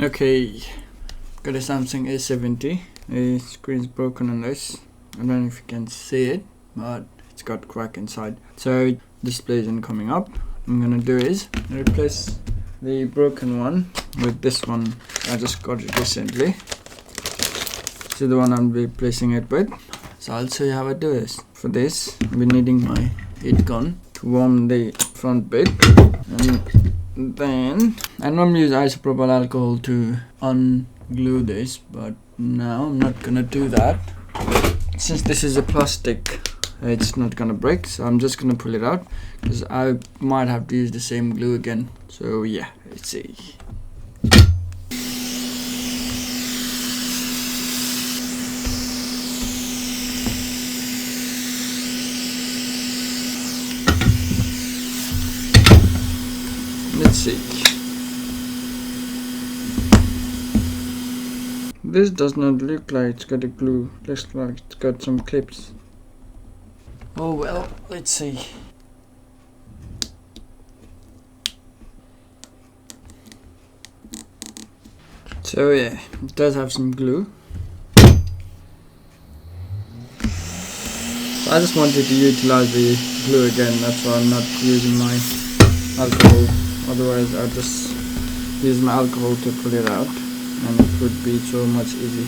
Okay, got a Samsung a70. The screen's broken on this. I don't know if you can see it, but it's got crack inside. So display isn't coming up. What I'm gonna do is replace the broken one with this one. I just got it recently. So the one I'm replacing it with. So I'll show you how I do this. For this, I'll be needing my heat gun to warm the front bit, and then I normally use isopropyl alcohol to unglue this, but now I'm not gonna do that. Since this is a plastic, it's not gonna break, so I'm just gonna pull it out because I might have to use the same glue again. So yeah, let's see. Let's see. This does not look like it's got a glue. Looks like it's got some clips. Oh well, let's see. So yeah, it does have some glue. So I just wanted to utilize the glue again. That's why I'm not using my alcohol. Otherwise I'll just use my alcohol to pull it out, and it would be so much easy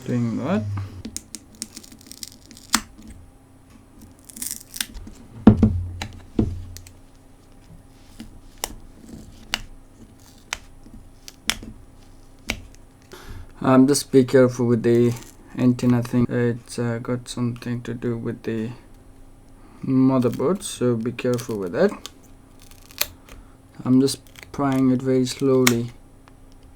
doing that. Just be careful with the antenna thing. It's got something to do with the motherboard, so be careful with that. I'm just prying it very slowly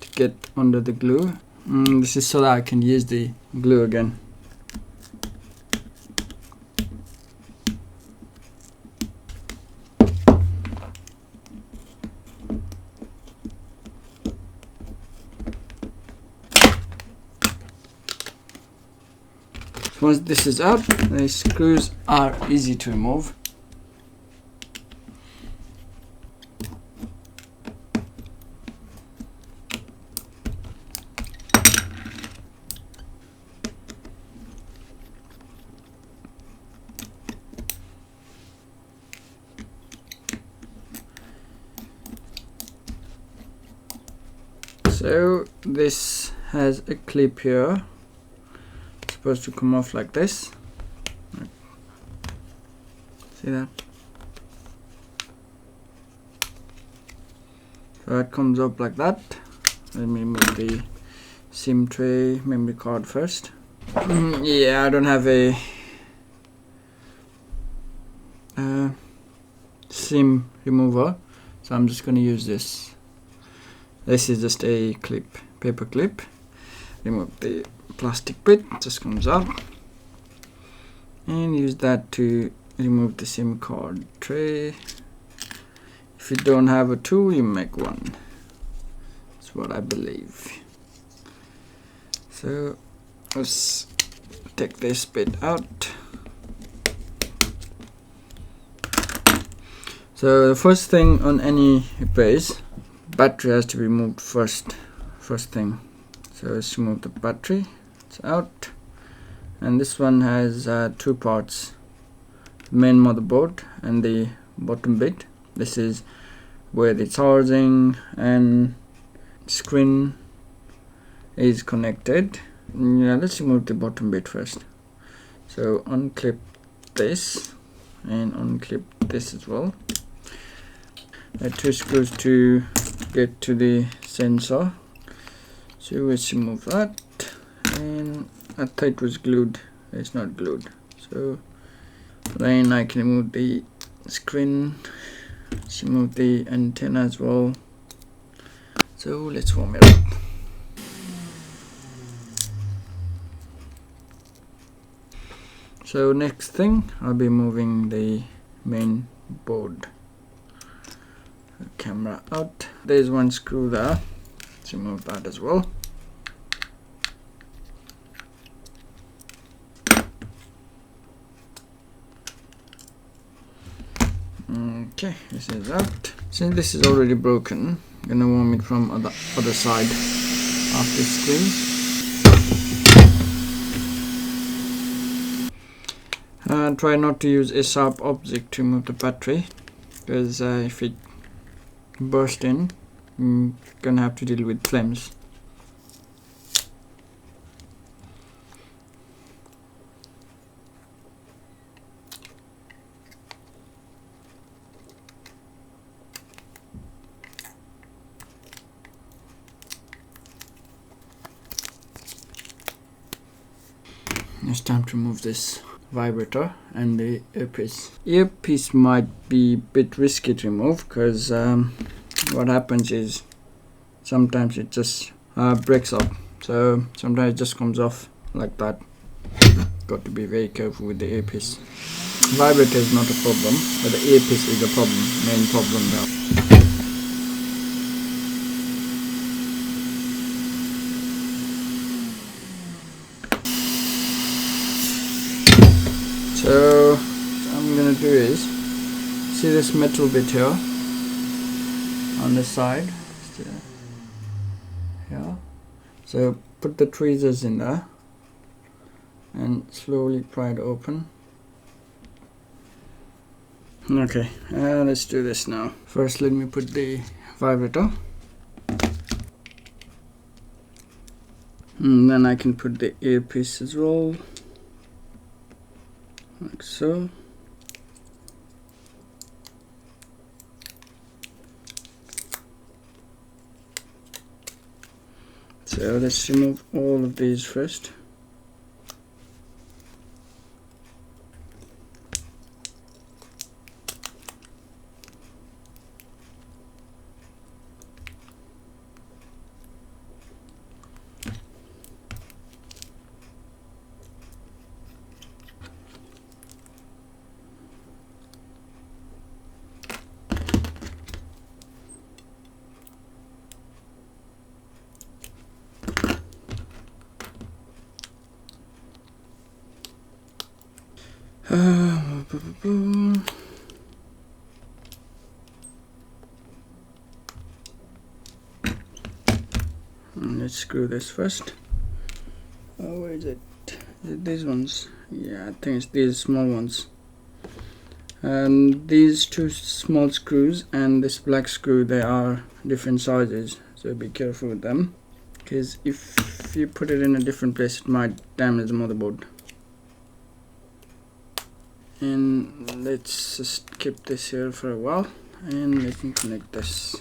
to get under the glue. This is so that I can use the glue again. Once this is out, the screws are easy to remove. So this has a clip here. It's supposed to come off like this. See that? So it comes up like that. Let me move the SIM tray memory card first. Yeah, I don't have a SIM remover, so I'm just going to use this. This is just a clip, paper clip. Remove the plastic bit, just comes out, and use that to remove the SIM card tray. If you don't have a tool, you make one. That's what I believe. So let's take this bit out. So the first thing on any base, battery has to be removed first thing. So let's remove the battery. It's out, and this one has two parts: main motherboard and the bottom bit. This is where the charging and screen is connected. Yeah, let's remove the bottom bit first. So unclip this and unclip this as well. Two screws to get to the sensor. So let's remove that. And I thought it was glued. It's not glued. So then I can remove the screen. Let's remove the antenna as well. So let's warm it up. So next thing, I'll be moving the main board. Camera out. There's one screw there. Let's remove that as well. Okay, this is out. Since this is already broken, I'm gonna warm it from the other side of the screen. Try not to use a sharp object to move the battery, because if it bursts in, you're gonna have to deal with flames. It's time to remove this vibrator and the earpiece. Earpiece might be a bit risky to remove, because what happens is sometimes it just breaks up. So sometimes it just comes off like that. Got to be very careful with the earpiece. Vibrator is not a problem, but the earpiece is the problem, main problem now. So what I'm gonna do is, see this metal bit here on the side here, so put the tweezers in there and slowly pry it open. Okay, let's do this now. First let me put the vibrator, and then I can put the earpiece as well, like so. So let's remove all of these first. Let's screw this first. Oh, where is it? Is it these ones? Yeah, I think it's these small ones. These two small screws and this black screw, they are different sizes, so be careful with them, because if you put it in a different place it might damage the motherboard. And let's just keep this here for a while, and let me connect this,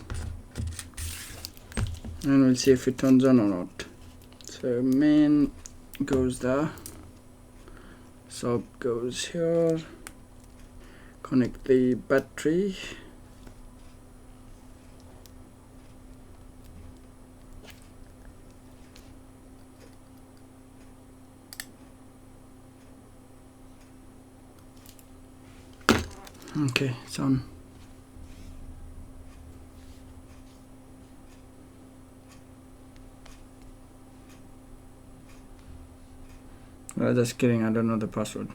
and we'll see if it turns on or not. So main goes there, sub goes here, connect the battery, okay, it's on. Well, just kidding, I don't know the password.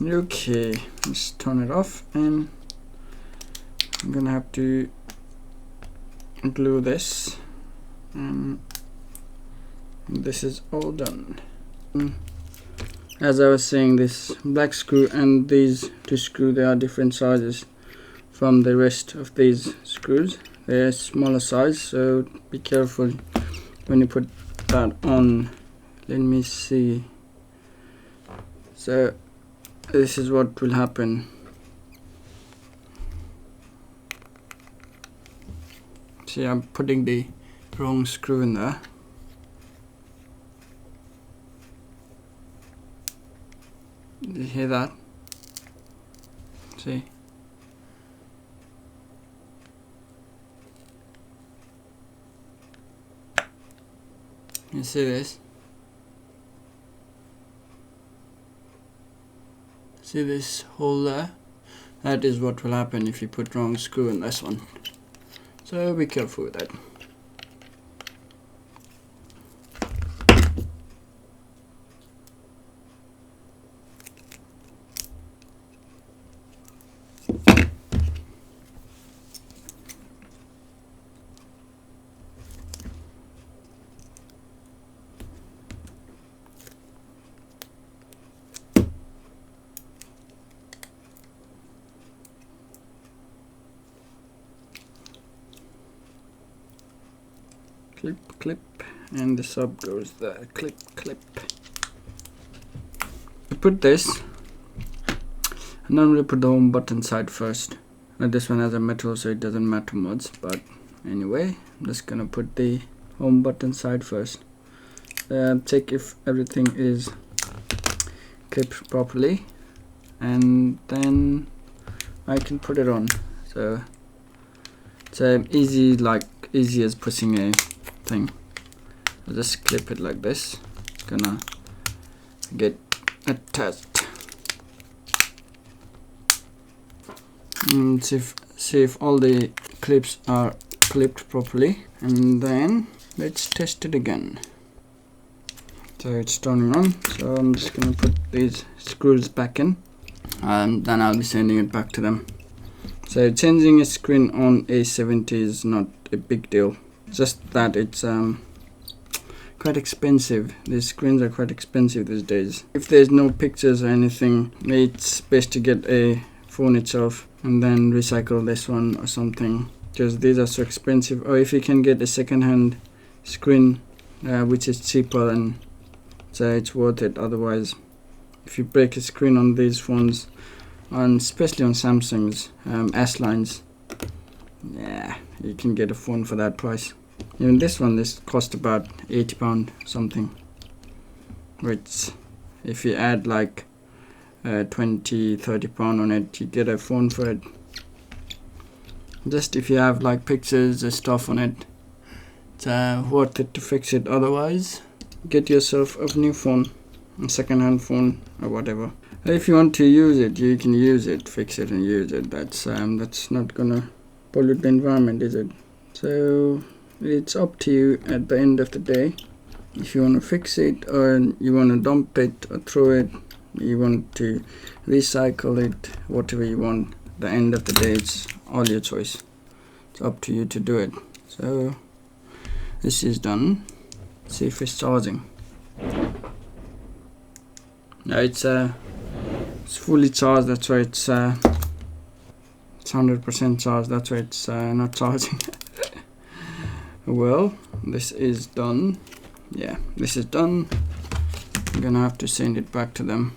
Okay, let's turn it off, and I'm gonna have to glue this, and this is all done. As I was saying, this black screw and these two screws, they are different sizes from the rest of these screws. They're smaller size, so be careful when you put that on. Let me see. So this is what will happen. See, I'm putting the wrong screw in there. Did you hear that? See? You see this? See this hole there? That is what will happen if you put wrong screw in this one. So be careful with that. clip, and the sub goes there, clip. To put this, I normally put the home button side first. Now this one has a metal, so it doesn't matter much, but anyway, I'm just gonna put the home button side first. Check if everything is clipped properly, and then I can put it on. So it's easy as pushing a thing. I'll just clip it like this. It's gonna get attached. And see if all the clips are clipped properly, and then let's test it again. So it's turning on, so I'm just gonna put these screws back in, and then I'll be sending it back to them. So changing a screen on a70 is not a big deal, just that it's quite expensive. These screens are quite expensive these days. If there's no pictures or anything, it's best to get a phone itself and then recycle this one or something, because these are so expensive. Or if you can get a second-hand screen which is cheaper, then so it's worth it. Otherwise, if you break a screen on these phones, and especially on Samsung's S lines, yeah, you can get a phone for that price. Even this one, this cost about £80 something, which if you add like 20-30 pound on it, you get a phone for it. Just if you have like pictures and stuff on it, it's worth it to fix it. Otherwise, get yourself a new phone, a second-hand phone or whatever. If you want to use it, you can use it, fix it and use it. That's not gonna pollute the environment, is it? So it's up to you at the end of the day. If you want to fix it, or you want to dump it or throw it, you want to recycle it, whatever you want, at the end of the day, it's all your choice. It's up to you to do it. So this is done. See if it's charging. No, it's fully charged. That's why it's 100% charged. That's why it's not charging. Well, this is done. Yeah, this is done. I'm gonna have to send it back to them.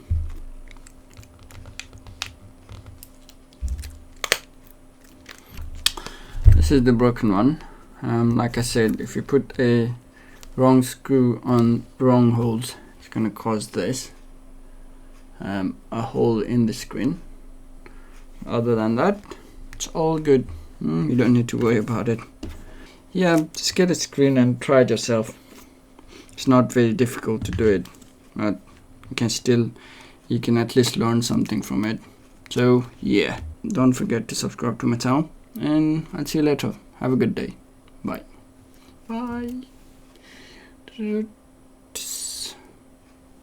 This is the broken one. Like I said, if you put a wrong screw on wrong holes, it's gonna cause this a hole in the screen. Other than that, it's all good. You don't need to worry about it. Yeah, just get a screen and try it yourself. It's not very difficult to do it, but you can at least learn something from it. So yeah, don't forget to subscribe to my channel, and I'll see you later. Have a good day. Bye. Bye.